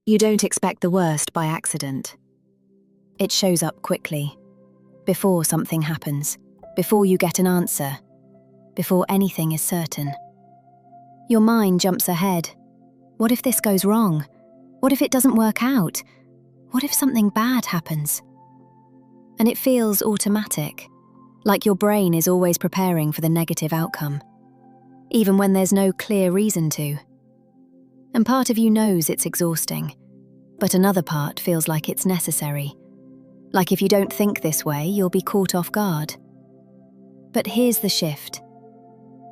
You don't expect the worst by accident. It shows up quickly, before something happens, before you get an answer, before anything is certain. Your mind jumps ahead. What if this goes wrong? What if it doesn't work out? What if something bad happens? And it feels automatic, like your brain is always preparing for the negative outcome, even when there's no clear reason to. And part of you knows it's exhausting, but another part feels like it's necessary. Like if you don't think this way, you'll be caught off guard. But here's the shift.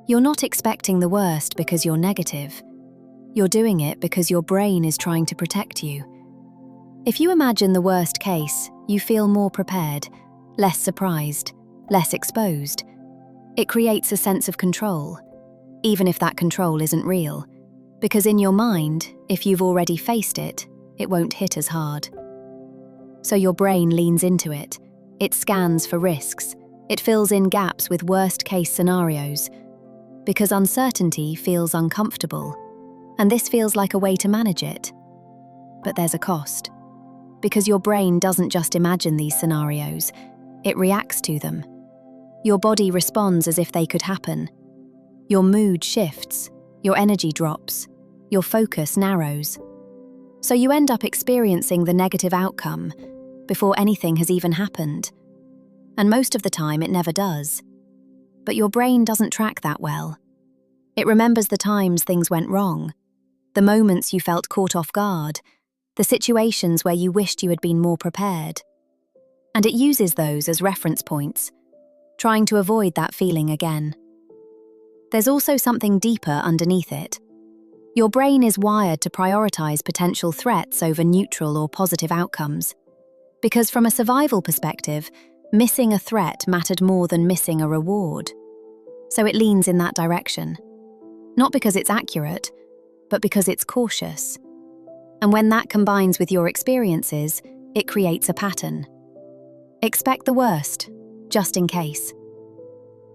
You're not expecting the worst because you're negative. You're doing it because your brain is trying to protect you. If you imagine the worst case, you feel more prepared, less surprised, less exposed. It creates a sense of control, even if that control isn't real. Because in your mind, if you've already faced it, it won't hit as hard. So your brain leans into it. It scans for risks. It fills in gaps with worst-case scenarios. Because uncertainty feels uncomfortable. And this feels like a way to manage it. But there's a cost. Because your brain doesn't just imagine these scenarios, it reacts to them. Your body responds as if they could happen. Your mood shifts, your energy drops, your focus narrows. So you end up experiencing the negative outcome before anything has even happened. And most of the time it never does. But your brain doesn't track that well. It remembers the times things went wrong, the moments you felt caught off guard, the situations where you wished you had been more prepared. And it uses those as reference points, trying to avoid that feeling again. There's also something deeper underneath it. Your brain is wired to prioritize potential threats over neutral or positive outcomes. Because from a survival perspective, missing a threat mattered more than missing a reward. So it leans in that direction. Not because it's accurate, but because it's cautious. And when that combines with your experiences, it creates a pattern. Expect the worst, just in case.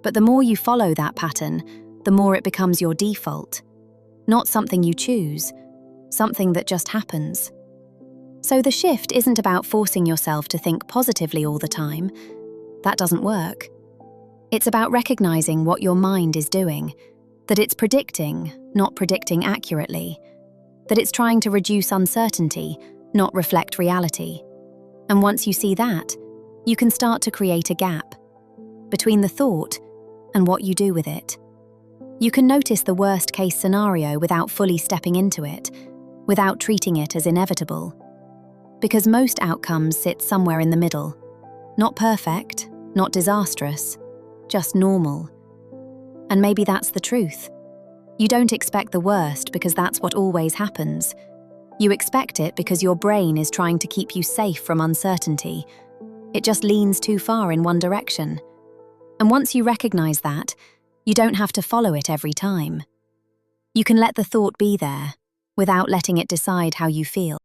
But the more you follow that pattern, the more it becomes your default. Not something you choose, something that just happens. So the shift isn't about forcing yourself to think positively all the time. That doesn't work. It's about recognizing what your mind is doing, that it's predicting, not predicting accurately, that it's trying to reduce uncertainty, not reflect reality. And once you see that, you can start to create a gap between the thought and what you do with it. You can notice the worst-case scenario without fully stepping into it, without treating it as inevitable. Because most outcomes sit somewhere in the middle. Not perfect, not disastrous, just normal. And maybe that's the truth. You don't expect the worst because that's what always happens. You expect it because your brain is trying to keep you safe from uncertainty. It just leans too far in one direction. And once you recognize that, you don't have to follow it every time. You can let the thought be there, without letting it decide how you feel.